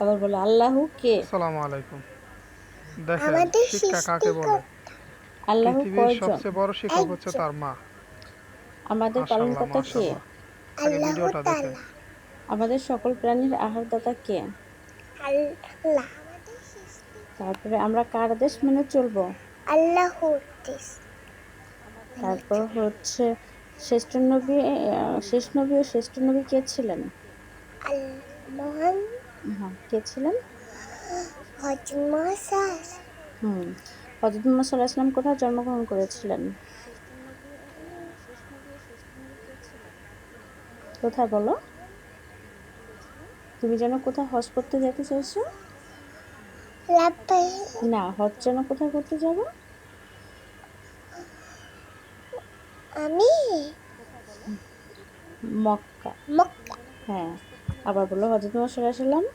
আবার বলো আল্লাহু কে? আসসালামু আলাইকুম। দেখেন, আমাদের শিক্ষা কাকে বলে? সৃষ্টিকর্তা আল্লাহু পৃথিবীর কয়জন? সবচেয়ে বড় শিক্ষক হচ্ছে একজন, তার মা। আমাদের মাশাআল্লাহ, পালনকর্তা কে? মাশাআল্লাহ। আগে আল্লাহ ভিডিওটা দেখেন। তাআলা। আমাদের সকল প্রাণীর আহারদাতা কে? আল্লাহ আমাদের তারপরে সৃষ্টিকর্তা। আমরা কার আদেশ মেনে চলবো? আল্লাহর দেশ মেনে তারপর চলে। হচ্ছে শ্রেষ্ঠ নবী, শেষ নবী ও শ্রেষ্ঠ নবী কে ছিলেন? আল মহান হ্যাঁ, কে ছিলেন? হজরত মুসা হুম। হযরত মুহাম্মদ সাল্লাল্লাহু আলাইহি ওয়াসাল্লাম কোথায় জন্মগ্রহণ করেছিলেন? কোথায় বলো? তুমি যেন কোথায় হজ করতে যেতে চাইছো? লাব্বাই না, হজ যেন কোথায় করতে যাবো? আমি মক্কা। মক্কা। হ্যাঁ। আবার বলো হযরত মুহাম্মদ সাল্লাল্লাহু আলাইহি ওয়াসাল্লাম